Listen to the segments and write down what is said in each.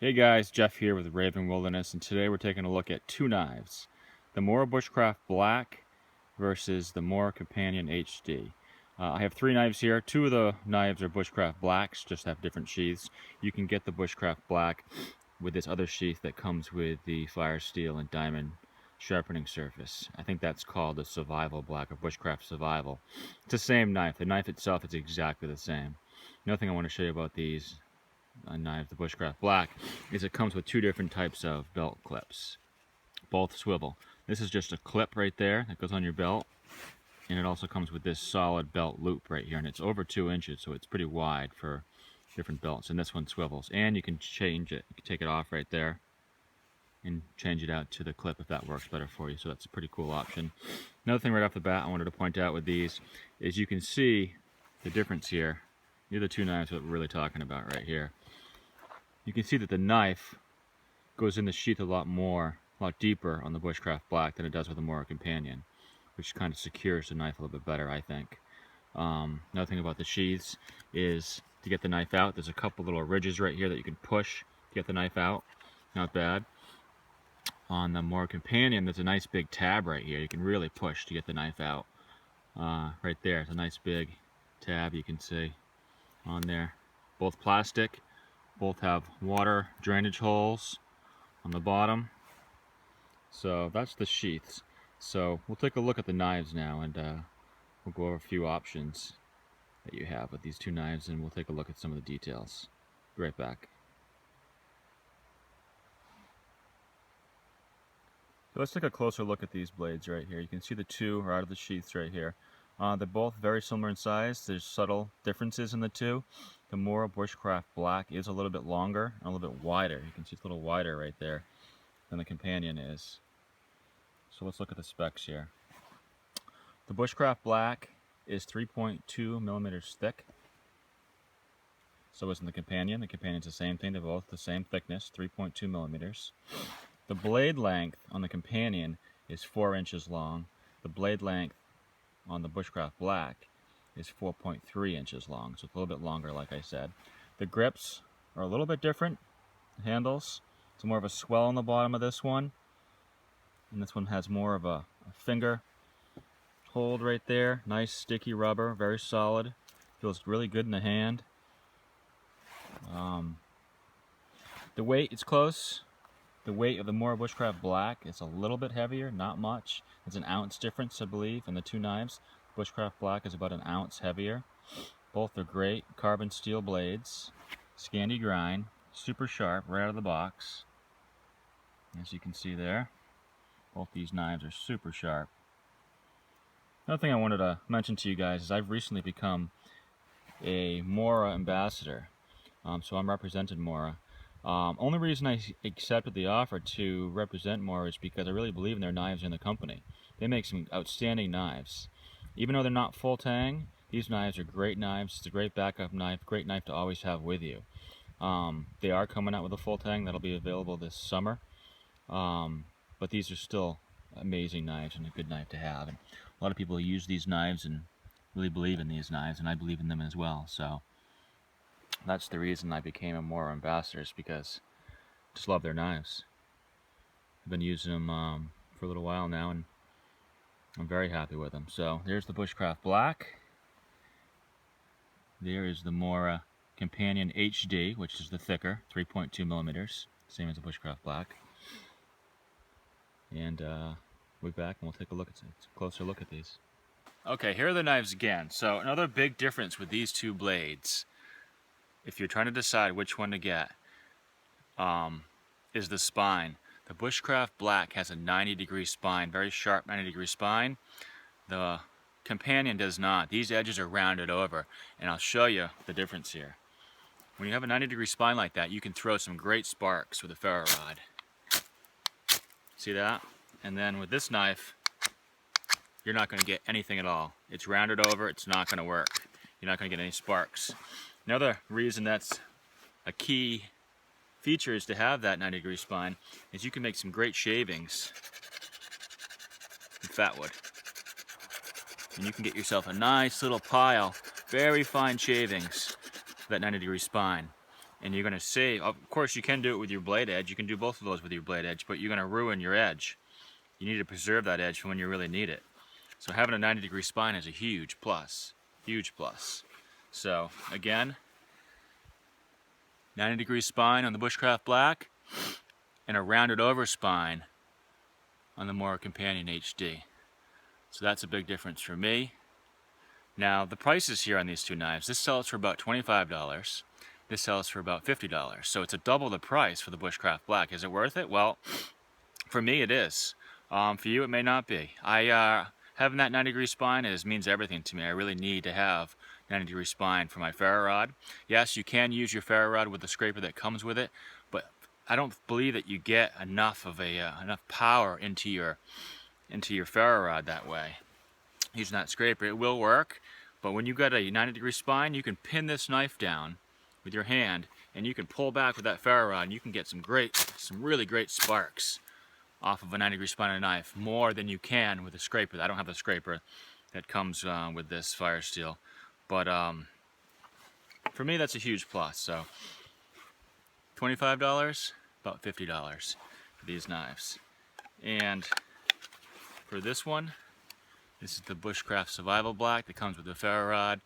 Hey guys, Jeff here with Raven Wilderness, and today we're taking a look at two knives. The Mora Bushcraft Black versus the Mora Companion HD. I have three knives here. Two of the knives are Bushcraft Blacks, just have different sheaths. You can get the Bushcraft Black with this other sheath that comes with the fire steel and diamond sharpening surface. I think that's called the Survival Black or Bushcraft Survival. It's the same knife. The knife itself is exactly the same. Another thing I want to show you about these knife, the Bushcraft Black, is it comes with two different types of belt clips. Both swivel. This is just a clip right there that goes on your belt, and it also comes with this solid belt loop right here, and it's over 2 inches, so it's pretty wide for different belts, and this one swivels. And you can change it. You can take it off right there and change it out to the clip if that works better for you, so that's a pretty cool option. Another thing right off the bat I wanted to point out with these is you can see the difference here. These are the two knives that we're really talking about right here. You can see that the knife goes in the sheath a lot deeper on the Bushcraft Black than it does with the Mora Companion, which kind of secures the knife a little bit better, I think. Another thing about the sheaths is to get the knife out, there's a couple little ridges right here that you can push to get the knife out. Not bad. On the Mora Companion, there's a nice big tab right here. You can really push to get the knife out. Right there, it's a nice big tab you can see on there. Both plastic. Both have water drainage holes on the bottom. So that's the sheaths. So we'll take a look at the knives now, and we'll go over a few options that you have with these two knives, and we'll take a look at some of the details. Be right back. So let's take a closer look at these blades right here. You can see the two are out of the sheaths right here. They're both very similar in size. There's subtle differences in the two. The Mora Bushcraft Black is a little bit longer and a little bit wider. You can see it's a little wider right there than the Companion is. So let's look at the specs here. The Bushcraft Black is 3.2 millimeters thick. So isn't the Companion. The Companion's the same thing. They're both the same thickness, 3.2 millimeters. The blade length on the Companion is 4 inches long. The blade length on the Bushcraft Black is 4.3 inches long, so it's a little bit longer, like I said. The grips are a little bit different. The handles, it's more of a swell on the bottom of this one, and this one has more of a finger hold right there. Nice sticky rubber, very solid. Feels really good in the hand. The weight is close. The weight of the Mora Bushcraft Black is a little bit heavier, not much. It's an ounce difference, I believe, in the two knives. Bushcraft Black is about an ounce heavier. Both are great carbon steel blades, Scandi grind, super sharp right out of the box. As you can see there, both these knives are super sharp. Another thing I wanted to mention to you guys is I've recently become a Mora ambassador. So I'm representing Mora. Only reason I accepted the offer to represent Mora is because I really believe in their knives and the company. They make some outstanding knives. Even though they're not full tang, these knives are great knives. It's a great backup knife, great knife to always have with you. They are coming out with a full tang that'll be available this summer. But these are still amazing knives and a good knife to have. And a lot of people use these knives and really believe in these knives, and I believe in them as well. So that's the reason I became a Mora ambassador, is because I just love their knives. I've been using them for a little while now, and I'm very happy with them. So there's the Bushcraft Black. There is the Mora Companion HD, which is the thicker, 3.2 millimeters, same as the Bushcraft Black. And we'll be back and we'll take a closer look at these. Okay, here are the knives again. So another big difference with these two blades, if you're trying to decide which one to get, is the spine. The Bushcraft Black has a 90-degree spine, very sharp 90-degree spine. The Companion does not. These edges are rounded over, and I'll show you the difference here. When you have a 90-degree spine like that, you can throw some great sparks with a ferro rod. See that? And then with this knife, you're not going to get anything at all. It's rounded over, it's not going to work. You're not going to get any sparks. Another reason that's a key feature is to have that 90-degree spine is you can make some great shavings with fat wood. And you can get yourself a nice little pile, very fine shavings, for that 90-degree spine. and you're going to save. Of course, you can do it with your blade edge. You can do both of those with your blade edge, but you're going to ruin your edge. You need to preserve that edge for when you really need it. So having a 90-degree spine is a huge plus. Huge plus. So again, 90-degree spine on the Bushcraft Black and a rounded over spine on the Mora Companion HD. So that's a big difference for me. Now the prices here on these two knives, this sells for about $25. This sells for about $50. So it's a double the price for the Bushcraft Black. Is it worth it? Well, for me it is. For you it may not be. Having that 90-degree spine means everything to me. I really need to have 90-degree spine for my ferro rod. Yes, you can use your ferro rod with the scraper that comes with it, but I don't believe that you get enough of enough power into your ferro rod that way. Using that scraper, it will work, but when you've got a 90-degree spine, you can pin this knife down with your hand, and you can pull back with that ferro rod, and you can get some really great sparks off of a 90-degree spine on a knife, more than you can with a scraper. I don't have a scraper that comes with this fire steel, but for me that's a huge plus. So $25, about $50 for these knives. And for this one, this is the Bushcraft Survival Black that comes with the ferro rod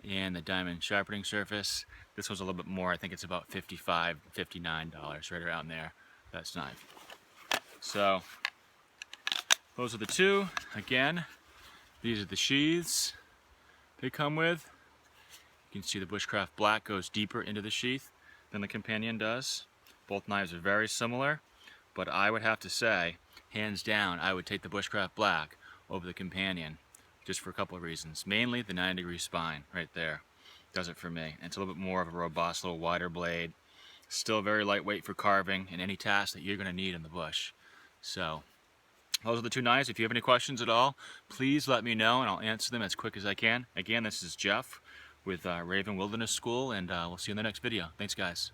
and the diamond sharpening surface. This one's a little bit more. I think it's about $55, $59, right around there. That's knife. So those are the two. Again, these are the sheaths they come with. You can see the Bushcraft Black goes deeper into the sheath than the Companion does. Both knives are very similar, but I would have to say, hands down, I would take the Bushcraft Black over the Companion, just for a couple of reasons. Mainly the 90-degree spine right there does it for me. And it's a little bit more of a robust, little wider blade. Still very lightweight for carving and any task that you're going to need in the bush. So those are the two knives. If you have any questions at all, please let me know and I'll answer them as quick as I can. Again, this is Jeff with Raven Wilderness School, and we'll see you in the next video. Thanks, guys.